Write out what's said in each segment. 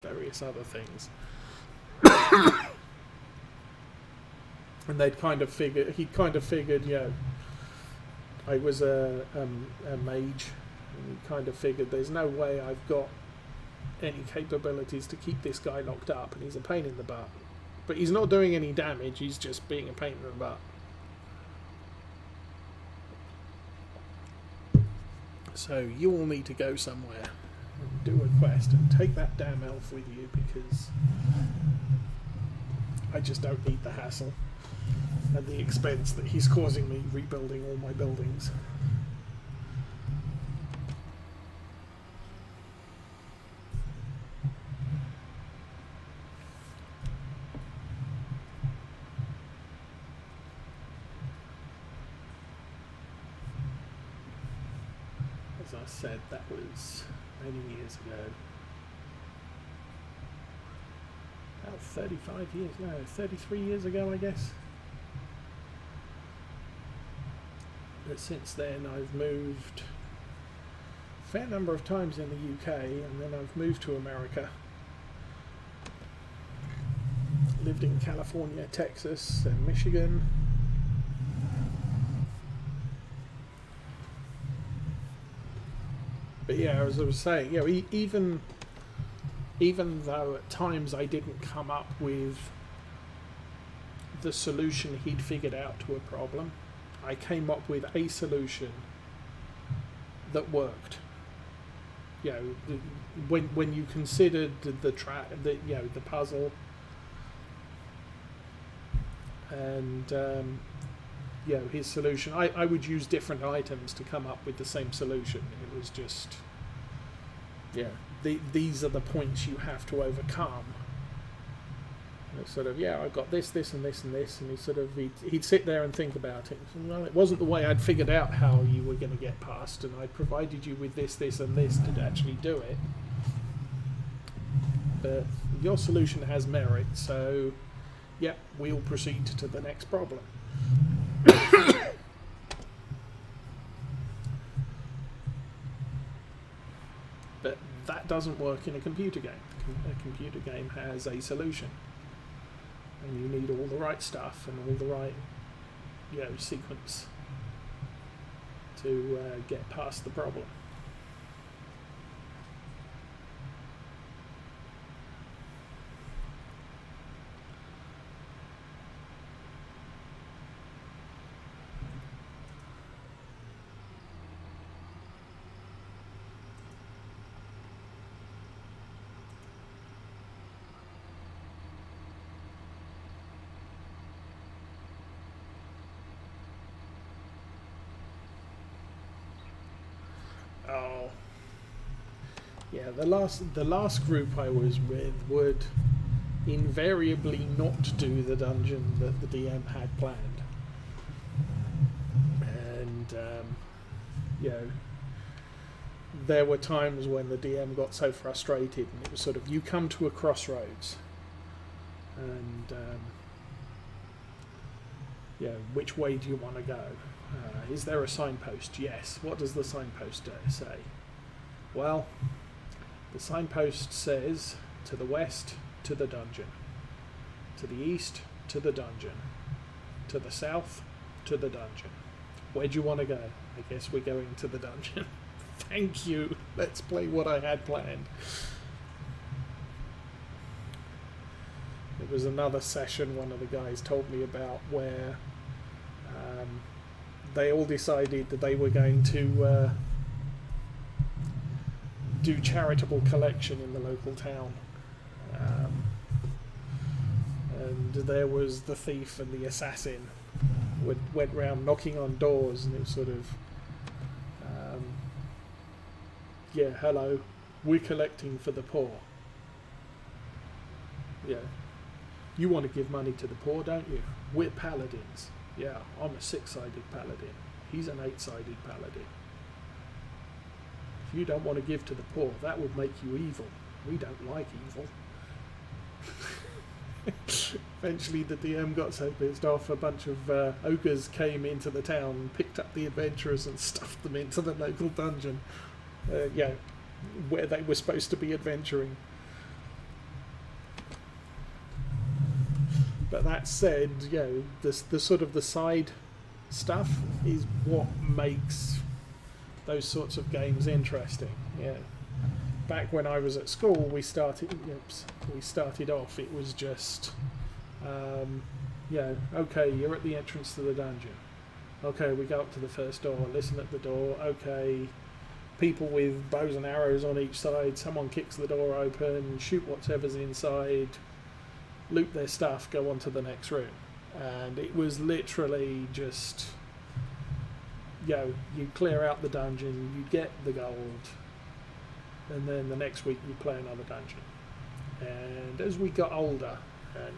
various other things. And he'd kind of figured, I was a mage, and he kind of figured there's no way I've got any capabilities to keep this guy locked up, and he's a pain in the butt. But he's not doing any damage, he's just being a pain in the butt. So you all need to go somewhere and do a quest and take that damn elf with you, because I just don't need the hassle and the expense that he's causing me rebuilding all my buildings. As I said, that was many years ago. About 35 years, no, 33 years ago, I guess. But since then, I've moved a fair number of times in the UK, and then I've moved to America. Lived in California, Texas, and Michigan. But yeah, as I was saying, even though at times I didn't come up with the solution he'd figured out to a problem, I came up with a solution that worked. When you considered the puzzle, and his solution, I would use different items to come up with the same solution. It was just, these are the points you have to overcome. Sort of, I've got this, and this, and this, and he'd sit there and think about it. Well, it wasn't the way I'd figured out how you were going to get past, and I provided you with this, and this to actually do it. But your solution has merit, so we'll proceed to the next problem. But that doesn't work in a computer game. A computer game has a solution, and you need all the right stuff and all the right sequence to get past the problem. Oh, yeah. The last group I was with would invariably not do the dungeon that the DM had planned, and there were times when the DM got so frustrated, and it was sort of, you come to a crossroads, and which way do you want to go? Is there a signpost? Yes. What does the signpost say? Well, the signpost says to the west, to the dungeon. To the east, to the dungeon. To the south, to the dungeon. Where do you want to go? I guess we're going to the dungeon. Thank you. Let's play what I had planned. It was another session one of the guys told me about where they all decided that they were going to do charitable collection in the local town, and there was the thief and the assassin went round knocking on doors, and it was sort of hello, we're collecting for the poor. You want to give money to the poor, don't you? We're paladins. Yeah, I'm a 6-sided paladin. He's an 8-sided paladin. If you don't want to give to the poor, that would make you evil. We don't like evil. Eventually the DM got so pissed off, a bunch of ogres came into the town and picked up the adventurers and stuffed them into the local dungeon, where they were supposed to be adventuring. that said, the sort of the side stuff is what makes those sorts of games interesting. Yeah. Back when I was at school, we started off. It was just, okay, you're at the entrance to the dungeon. Okay, we go up to the first door. Listen at the door. Okay, people with bows and arrows on each side. Someone kicks the door open. Shoot whatever's inside. Loot their stuff. Go on to the next room. And it was literally just, you clear out the dungeon. You get the gold. And then the next week you play another dungeon. And as we got older, and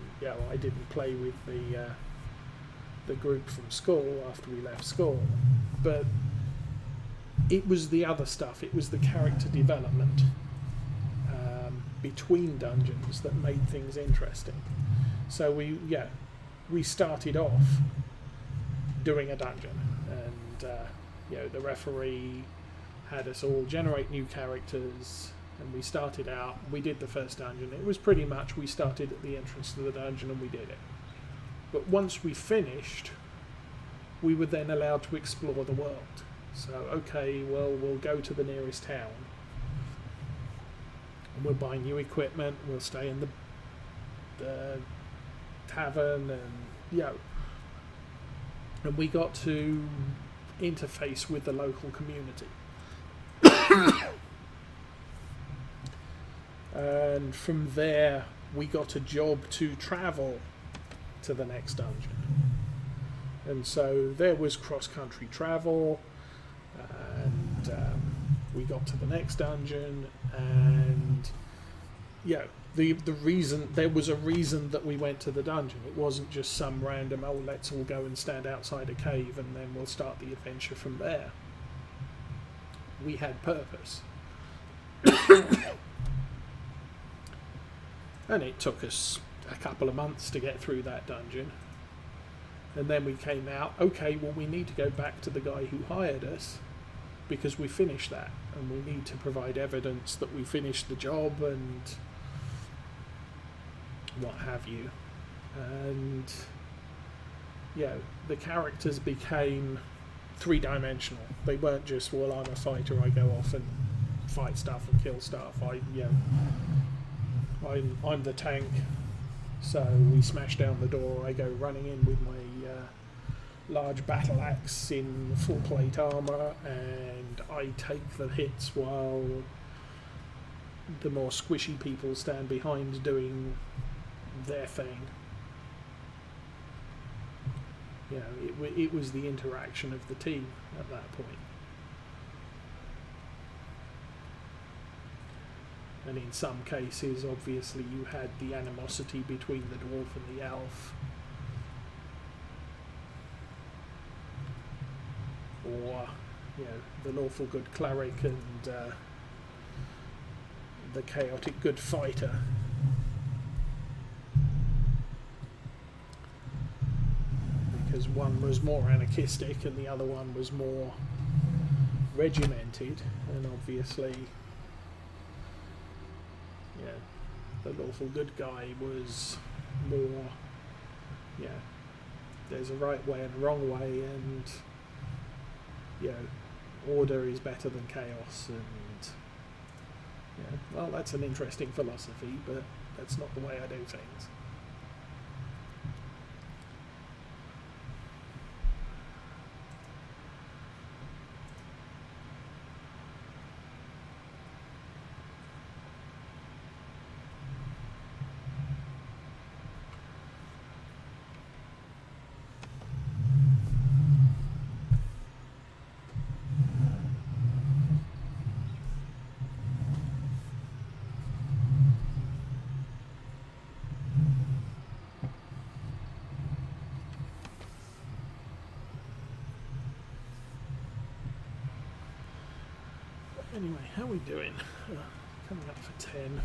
I didn't play with the group from school after we left school, but it was the other stuff. It was the character development between dungeons that made things interesting. So we started off doing a dungeon, and the referee had us all generate new characters, and we started out, we did the first dungeon. It was pretty much, we started at the entrance to the dungeon and we did it. But once we finished, we were then allowed to explore the world. So, okay, well, we'll go to the nearest town, and we'll buy new equipment, we'll stay in the tavern, and we got to interface with the local community. And from there we got a job to travel to the next dungeon, and so there was cross-country travel, and we got to the next dungeon, and the reason, there was a reason that we went to the dungeon. It wasn't just some random, let's all go and stand outside a cave and then we'll start the adventure from there. We had purpose. And it took us a couple of months to get through that dungeon. And then we came out, okay, well, we need to go back to the guy who hired us because we finished that. And we need to provide evidence that we finished the job and what have you. And, the characters became three-dimensional. They weren't just, well, I'm a fighter, I go off and fight stuff and kill stuff. I'm the tank, so we smash down the door. I go running in with my large battle axe in full plate armor, and I take the hits while the more squishy people stand behind doing their thing. It was the interaction of the team at that point. And in some cases, obviously, you had the animosity between the dwarf and the elf. Or, the lawful good cleric and the chaotic good fighter. Because one was more anarchistic and the other one was more regimented, and obviously the lawful good guy was more, there's a right way and a wrong way, and order is better than chaos, and well, that's an interesting philosophy, but that's not the way I do things. Anyway, how are we doing? Coming up for 10.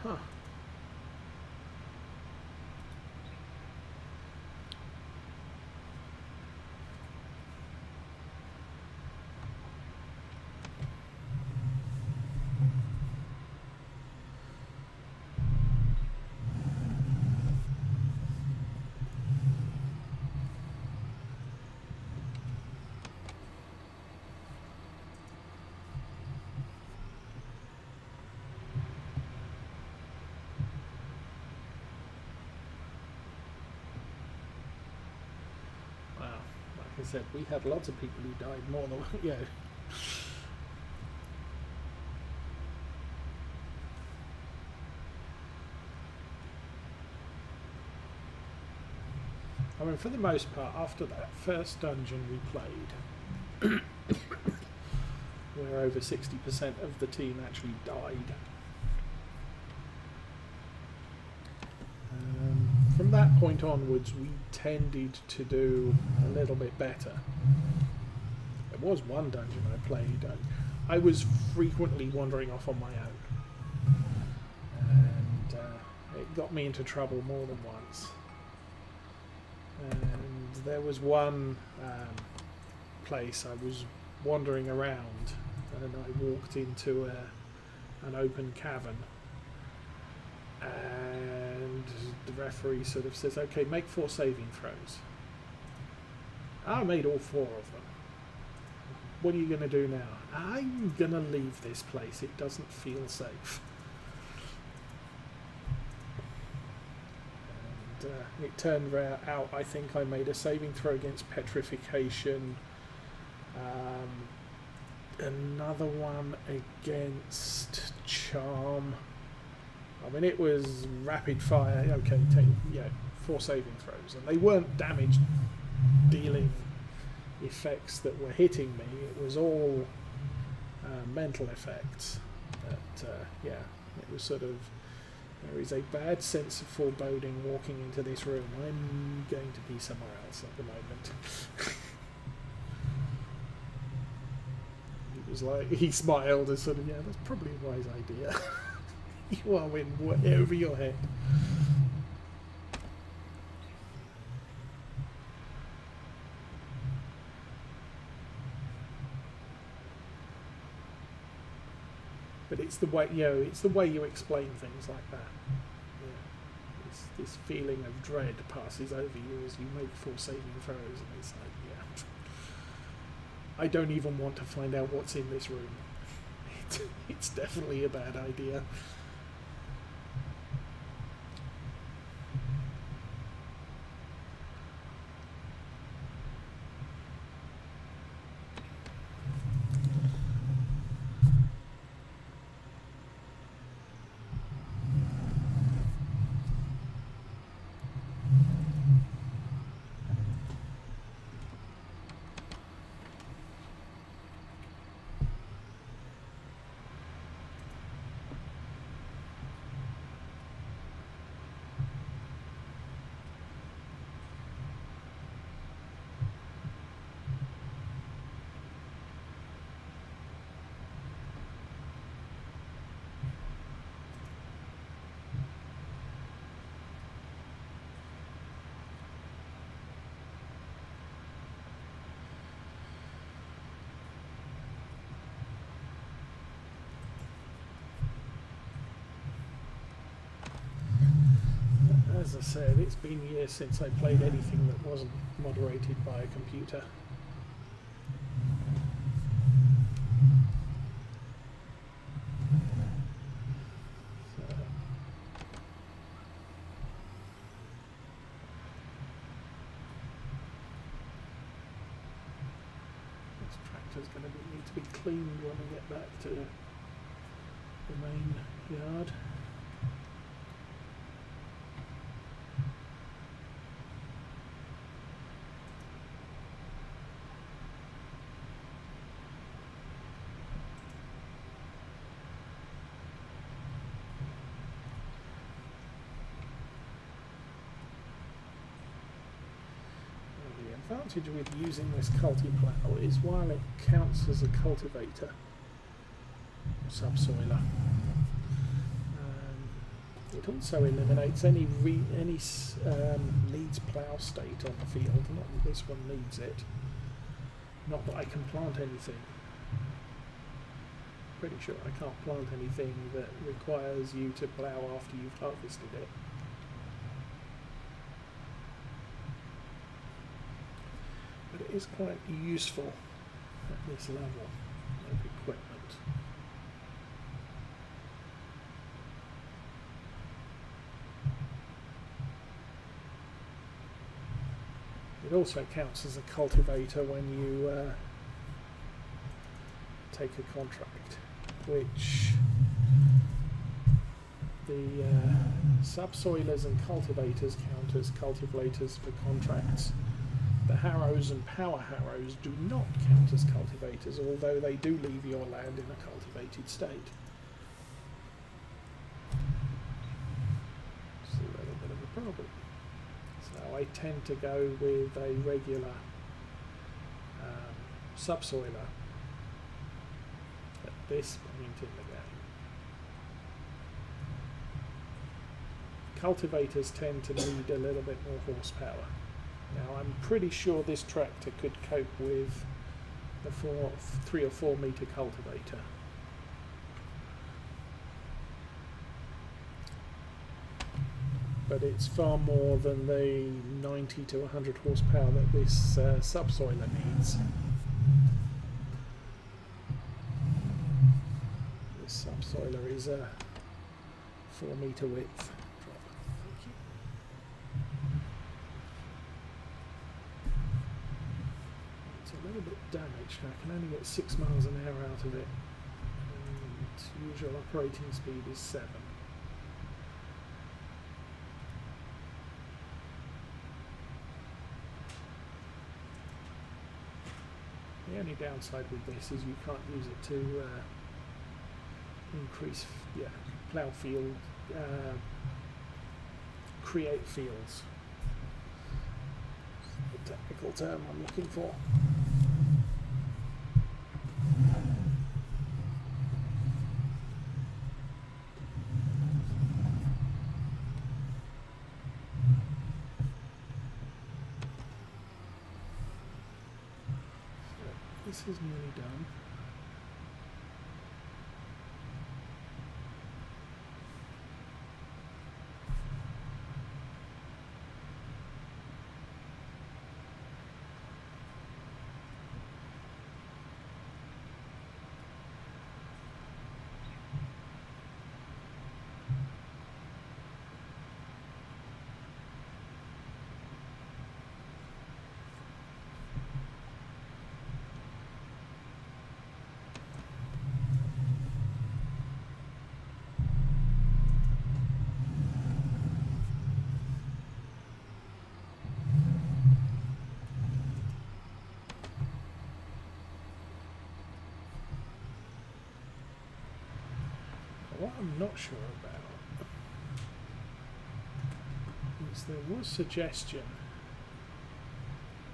Huh. I said, we had lots of people who died more than you know. I mean, for the most part, after that first dungeon we played, where over 60% of the team actually died, from that point onwards we tended to do a little bit better. There was one dungeon I played, I was frequently wandering off on my own, and it got me into trouble more than once. And there was one place I was wandering around, and I walked into an open cavern, and the referee sort of says, okay, make 4 saving throws. I made all 4 of them. What are you going to do now? I'm going to leave this place. It doesn't feel safe. And it turned out, I think I made a saving throw against petrification, another one against charm. I mean, it was rapid fire. Okay, 4 saving throws, and they weren't damage dealing effects that were hitting me. It was all mental effects. But it was sort of, there is a bad sense of foreboding walking into this room. I'm going to be somewhere else at the moment. He was like, he smiled and sort of, yeah, that's probably a wise idea. You are in way over your head. But it's the way, it's the way you explain things like that. Yeah. This feeling of dread passes over you as you make 4 saving throws, and it's like, yeah, I don't even want to find out what's in this room. It's definitely a bad idea. As I said, it's been years since I played anything that wasn't moderated by a computer. So, this tractor's going to need to be cleaned when we get back to the main yard. The advantage with using this culti-plough is while it counts as a cultivator, subsoiler, it also eliminates any needs plough state on the field. Not that this one needs it. Not that I can plant anything. Pretty sure I can't plant anything that requires you to plough after you've harvested it. But it is quite useful at this level of equipment. It also counts as a cultivator when you take a contract, which the subsoilers and cultivators count as cultivators for contracts. The harrows and power harrows do not count as cultivators, although they do leave your land in a cultivated state. It's a little bit of a problem. So I tend to go with a regular subsoiler at this point in the game. Cultivators tend to need a little bit more horsepower. Now I'm pretty sure this tractor could cope with the 3 or 4 meter cultivator. But it's far more than the 90 to 100 horsepower that this subsoiler needs. This subsoiler is a 4 meter width. A little bit damaged. I can only get 6 miles an hour out of it, and usual operating speed is 7. The only downside with this is you can't use it to increase, plough field, create fields. That's the technical term I'm looking for. This is nearly done. What I'm not sure about is there was suggestion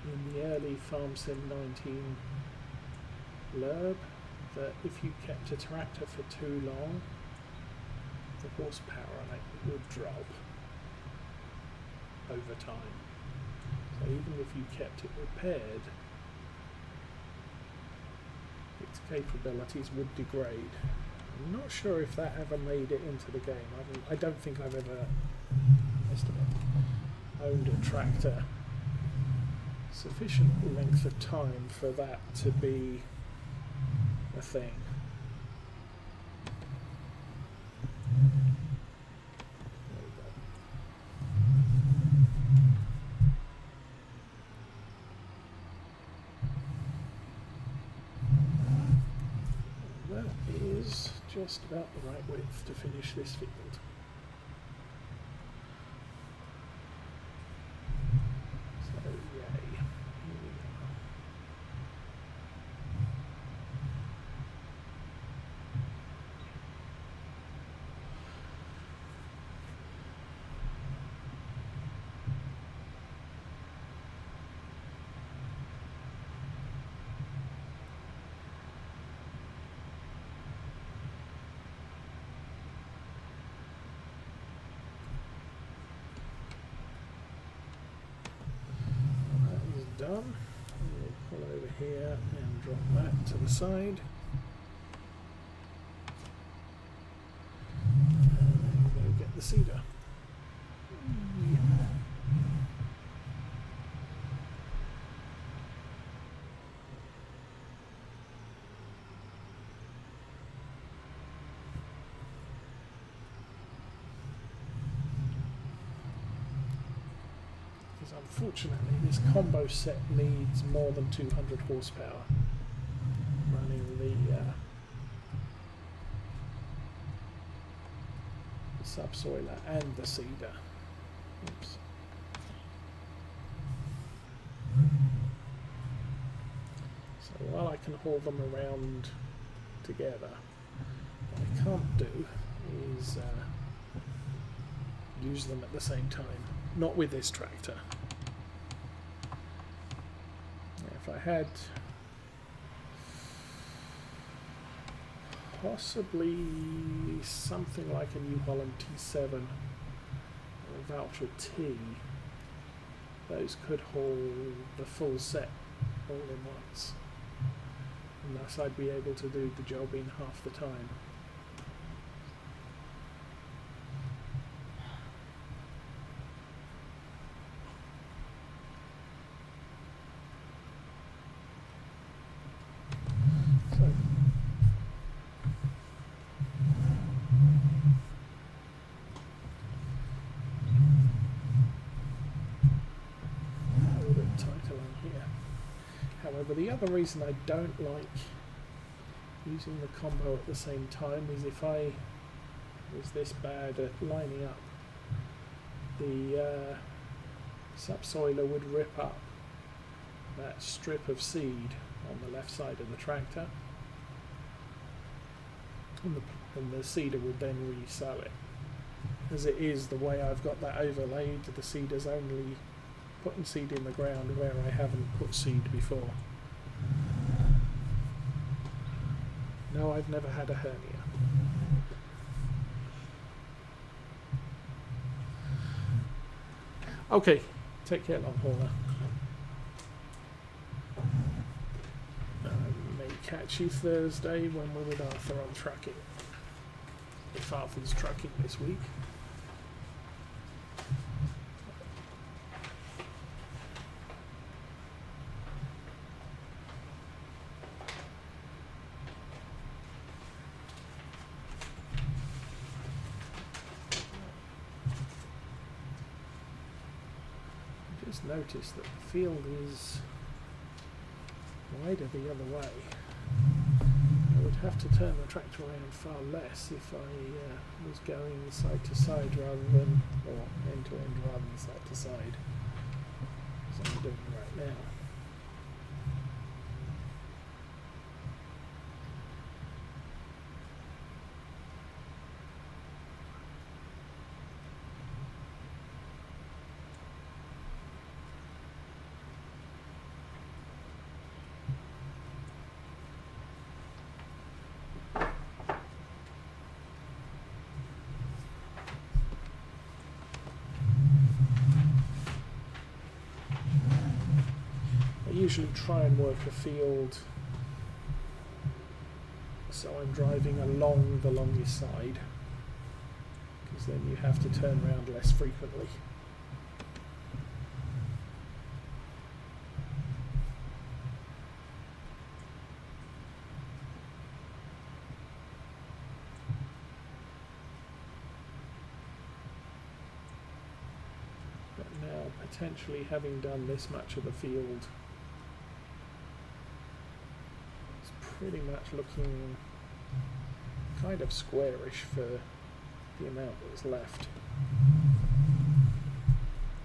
in the early Farm Sim 19 blurb that if you kept a tractor for too long, the horsepower on it would drop over time. So even if you kept it repaired, its capabilities would degrade. I'm not sure if that ever made it into the game. I don't think I've ever owned a tractor sufficient length of time for that to be a thing. Just about the right width to finish this field. So yay. Here we go. Done. We'll pull over here and drop that to the side. And then go get the cedar. because unfortunately this combo set needs more than 200 horsepower running the subsoiler and the seeder. Oops. So while I can haul them around together, what I can't do is use them at the same time. Not with this tractor. If I had possibly something like a New Holland T7 or a Valtra T, those could haul the full set all in once, and thus I'd be able to do the job in half the time. However, the other reason I don't like using the combo at the same time is if I was this bad at lining up, the subsoiler would rip up that strip of seed on the left side of the tractor, and the seeder would then re-sow it. As it is, the way I've got that overlaid, the seeder's only putting seed in the ground where I haven't put seed before. No, I've never had a hernia. Okay, take care, long hauler. May catch you Thursday when we're with Arthur on trucking. If Arthur's trucking this week. Notice that the field is wider the other way. I would have to turn the tractor around far less if I was going side to side rather than, or end to end rather than side to side, as I'm doing right now. Usually try and work a field so I'm driving along the longest side, because then you have to turn around less frequently. But now, potentially having done this much of the field, pretty much looking kind of squarish for the amount that's left.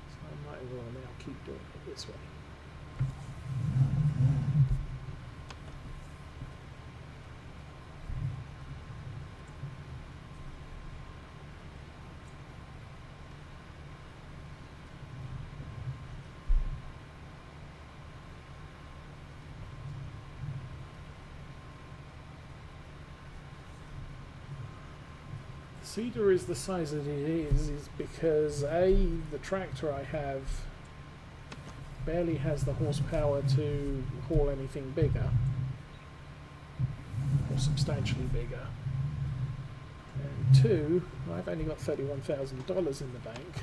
So I might as well now keep doing it this way. Seeder is the size that it is because A, the tractor I have barely has the horsepower to haul anything bigger, or substantially bigger, and 2, I've only got $31,000 in the bank,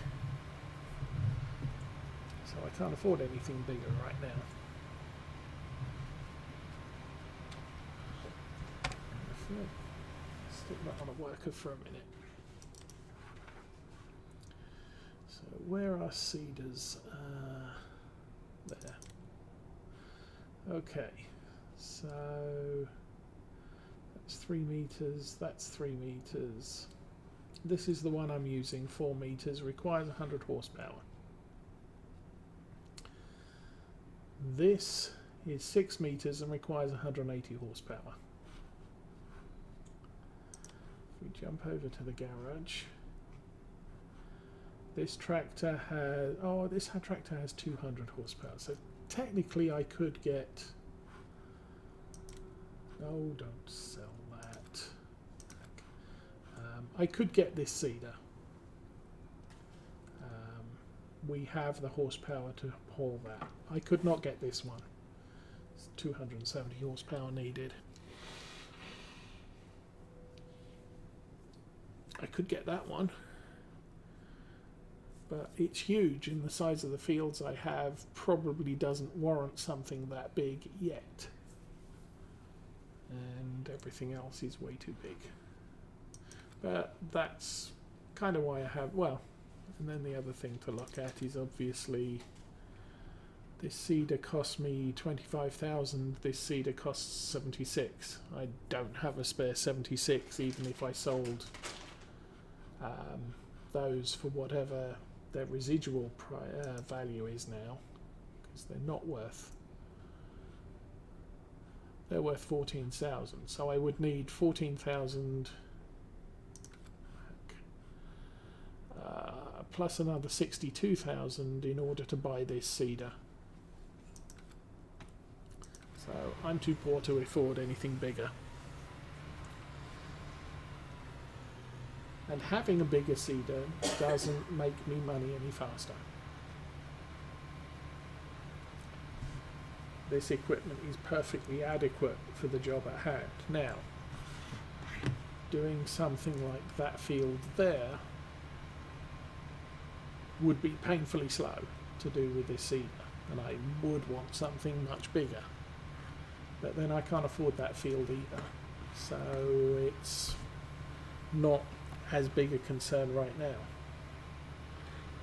so I can't afford anything bigger right now. Stick that on a worker for a minute. So where are seeders? there. Okay, so that's 3 meters, that's 3 meters. This is the one I'm using, 4 meters, requires 100 horsepower. This is 6 meters and requires 180 horsepower. If we jump over to the garage, this tractor has, this tractor has 200 horsepower, so technically I could get, oh, don't sell that. I could get this seeder. We have the horsepower to haul that. I could not get this one. It's 270 horsepower needed. I could get that one, but it's huge, and the size of the fields I have probably doesn't warrant something that big yet. And everything else is way too big. But that's kind of why I have, well, and then the other thing to look at is obviously this seeder cost me 25,000, this seeder costs 76. I don't have a spare 76 even if I sold those for whatever their residual value is now, because they're not worth, they're worth 14,000, so I would need 14,000 plus another 62,000 in order to buy this seeder. So I'm too poor to afford anything bigger. And having a bigger seeder doesn't make me money any faster. This equipment is perfectly adequate for the job at hand. Now, doing something like that field there would be painfully slow to do with this seeder, and I would want something much bigger. But then I can't afford that field either, so it's not as big a concern right now.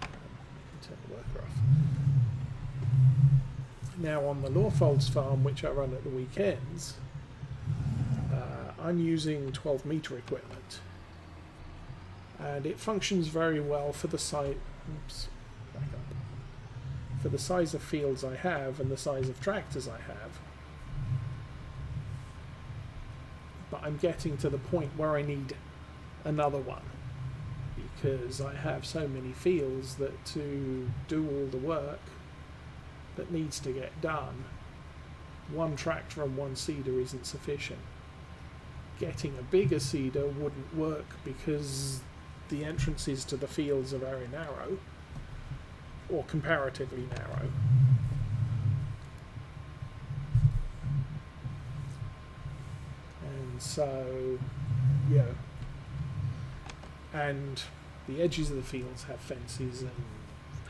I can turn the worker off. Now on the Lawfolds farm, which I run at the weekends, I'm using 12 meter equipment, and it functions very well for the size. Oops, back up. For the size of fields I have and the size of tractors I have. But I'm getting to the point where I need another one, because I have so many fields that to do all the work that needs to get done, one tractor and one seeder isn't sufficient. Getting a bigger seeder wouldn't work because the entrances to the fields are very narrow, or comparatively narrow. And so, yeah, and the edges of the fields have fences and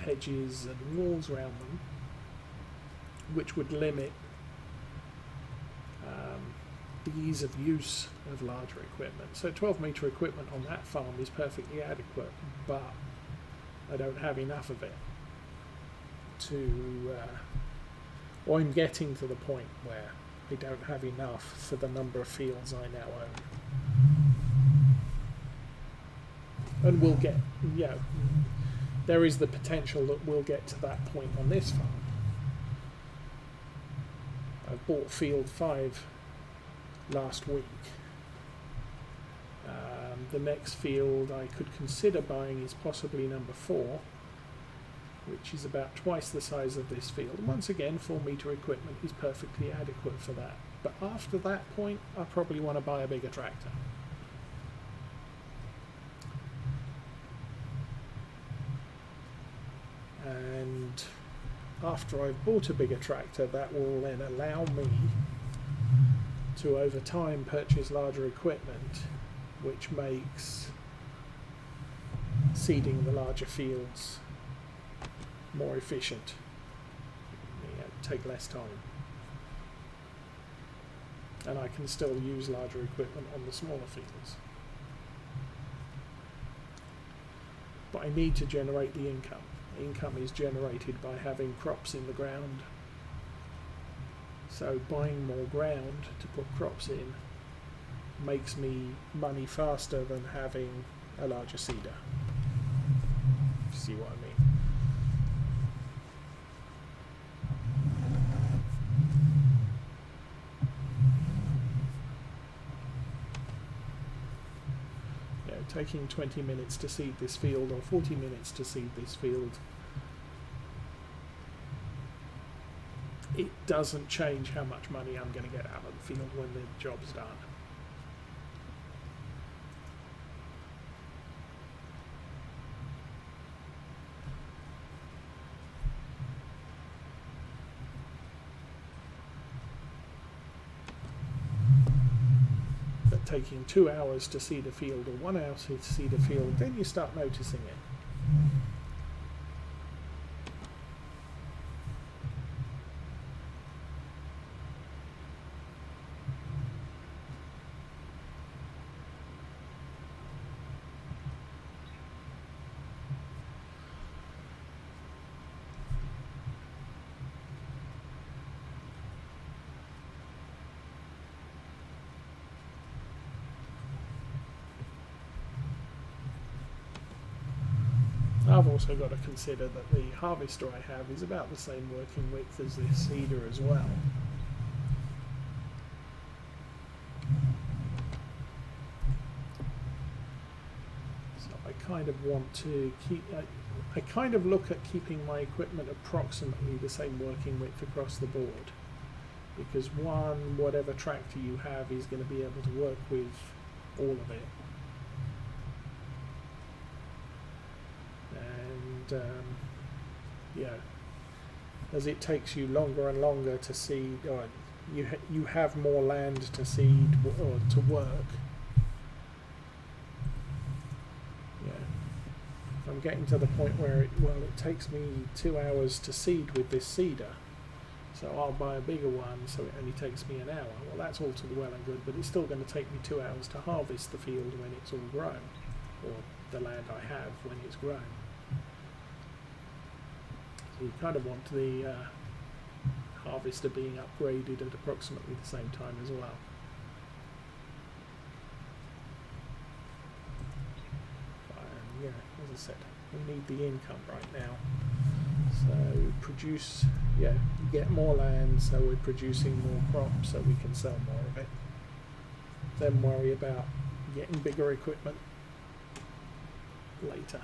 hedges and walls around them, which would limit the ease of use of larger equipment. So 12 meter equipment on that farm is perfectly adequate, but I don't have enough of it to, or I'm getting to the point where I don't have enough for the number of fields I now own. And we'll get, there is the potential that we'll get to that point on this farm. I bought field 5 last week. The next field I could consider buying is possibly number 4, which is about twice the size of this field. And once again, 4 meter equipment is perfectly adequate for that. But after that point, I probably want to buy a bigger tractor. And after I've bought a bigger tractor, that will then allow me to over time purchase larger equipment, which makes seeding the larger fields more efficient. Take less time, and I can still use larger equipment on the smaller fields. But I need to generate the income, Income is generated by having crops in the ground. So buying more ground to put crops in makes me money faster than having a larger seeder. See what I mean? Taking 20 minutes to seed this field or 40 minutes to seed this field, it doesn't change how much money I'm going to get out of the field when the job's done. Taking 2 hours to seed a field or 1 hour to seed a field, then you start noticing it. I've also got to consider that the harvester I have is about the same working width as this seeder as well. So I kind of want to keep, I kind of look at keeping my equipment approximately the same working width across the board, because whatever tractor you have is going to be able to work with all of it. As it takes you longer and longer to seed, or you have more land to seed or to work. If I'm getting to the point where it takes me 2 hours to seed with this seeder, so I'll buy a bigger one, so it only takes me an hour. Well, that's all too well and good, but it's still going to take me 2 hours to harvest the field when it's all grown, or the land I have when it's grown. So you kind of want the harvester being upgraded at approximately the same time as well. And as I said, we need the income right now. So produce, get more land, so we're producing more crops so we can sell more of it. Then worry about getting bigger equipment later.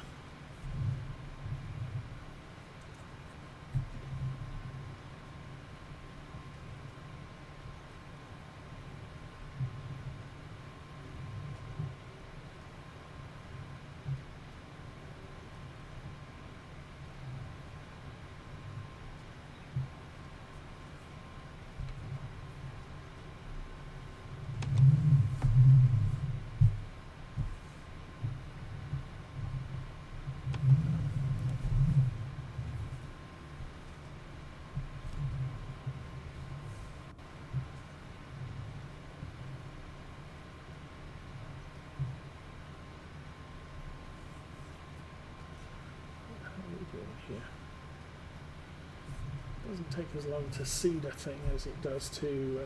Doesn't take as long to seed a thing as it does to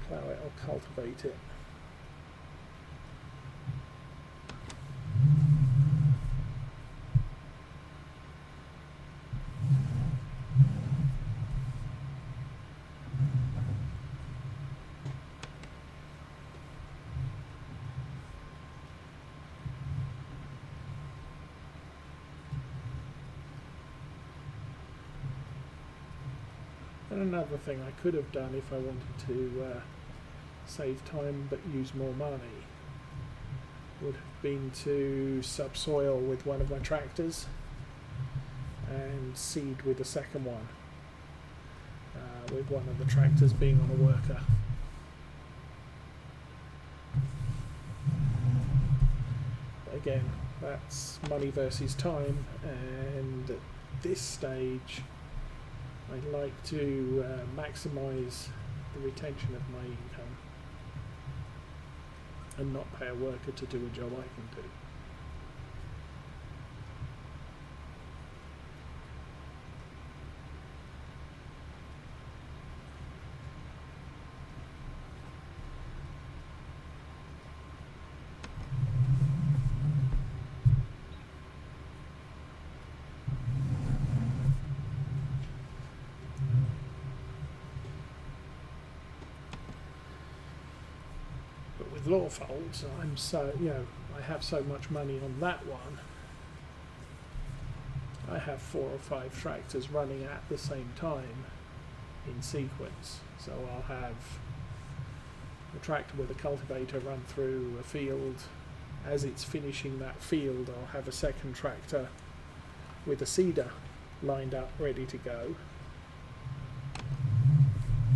plough it or cultivate it. And another thing I could have done if I wanted to save time but use more money would have been to subsoil with one of my tractors and seed with the second one, with one of the tractors being on a worker. Again, that's money versus time, and at this stage I'd like to maximise the retention of my income and not pay a worker to do a job I can do. with Lawfold, I'm so, I have so much money on that one. I have 4 or 5 tractors running at the same time in sequence. So I'll have a tractor with a cultivator run through a field. As it's finishing that field, I'll have a second tractor with a seeder lined up ready to go.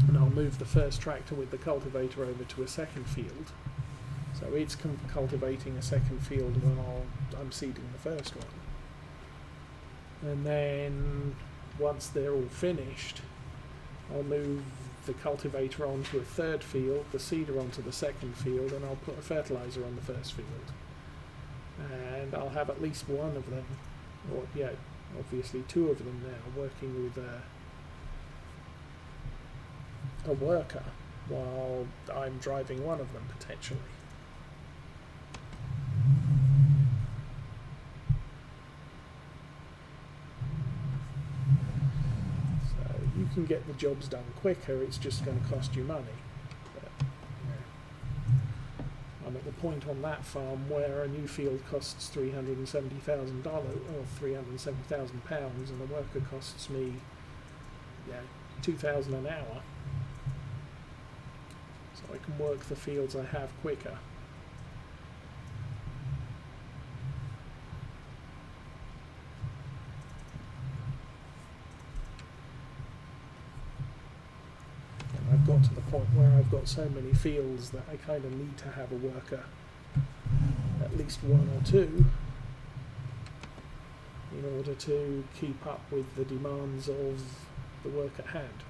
And I'll move the first tractor with the cultivator over to a second field. So it's cultivating a second field while I'm seeding the first one. And then once they're all finished, I'll move the cultivator onto a third field, the seeder onto the second field, and I'll put a fertilizer on the first field. And I'll have at least one of them, or obviously 2 of them now, working with a worker while I'm driving one of them potentially. So you can get the jobs done quicker, it's just going to cost you money. But, I'm at the point on that farm where a new field costs $370,000 or £370,000, and the worker costs me $2,000 an hour. So I can work the fields I have quicker. And I've got to the point where I've got so many fields that I kind of need to have a worker, at least 1 or 2, in order to keep up with the demands of the work at hand.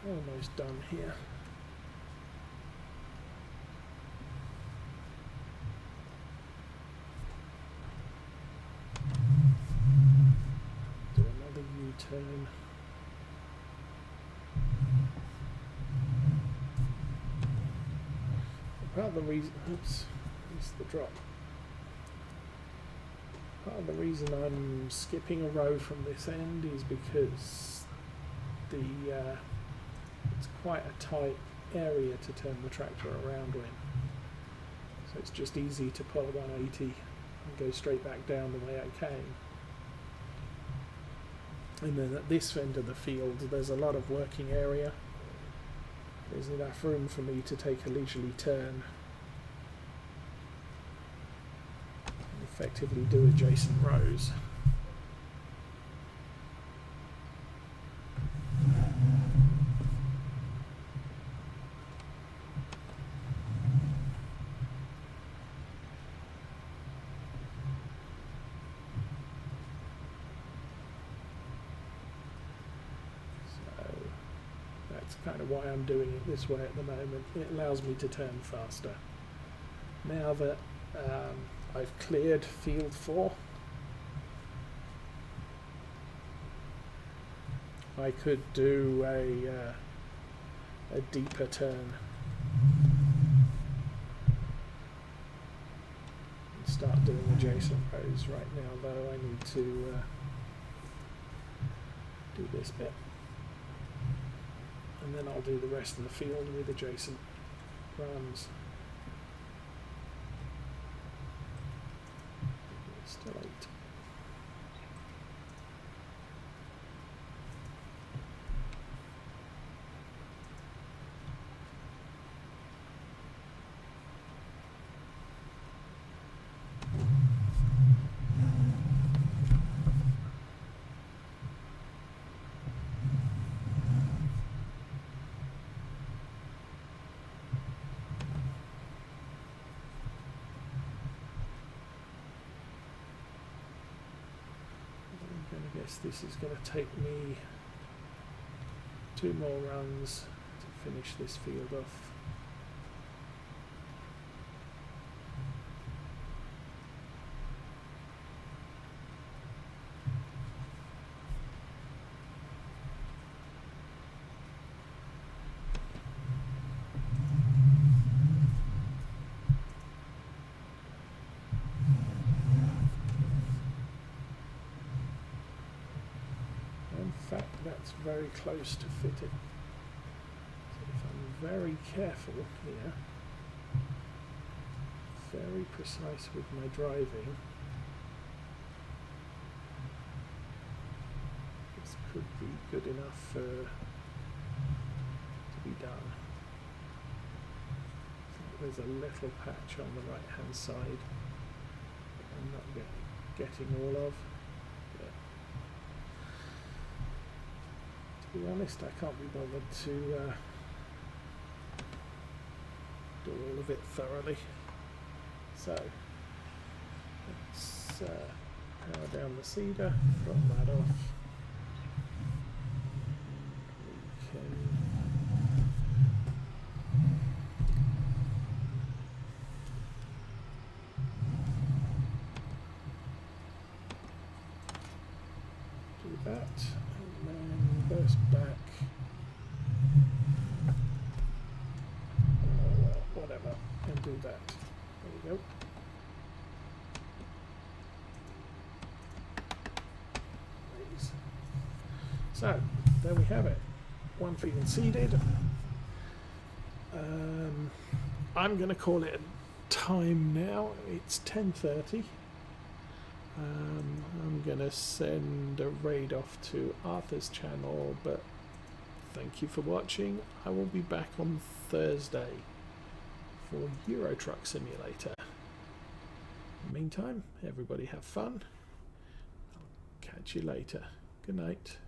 Almost done here. Do another U-turn. Part of the reason, oops, missed the drop. Part of the reason I'm skipping a row from this end is because it's quite a tight area to turn the tractor around in. So it's just easy to pull a 180 and go straight back down the way I came. And then at this end of the field there's a lot of working area. There's enough room for me to take a leisurely turn and effectively do adjacent rows. Kind of why I'm doing it this way at the moment. It allows me to turn faster. Now that I've cleared field 4, I could do a deeper turn and start doing adjacent rows. Right now though I need to do this bit. And then I'll do the rest of the field with adjacent runs. Still 8. Guess this is going to take me 2 more runs to finish this field off. In fact, that's very close to fitting. So if I'm very careful here, very precise with my driving, this could be good enough to be done. So there's a little patch on the right hand side that I'm not getting all of. To be honest, I can't be bothered to do all of it thoroughly. So let's power down the seeder, drop that off. We can do that. Reverse back, whatever, and do that. There we go. Please. So, there we have it. One field seeded. I'm going to call it a time now. It's 10:30. I'm going to send a raid off to Arthur's channel, but thank you for watching. I will be back on Thursday for Euro Truck Simulator. In the meantime, everybody have fun. I'll catch you later. Good night.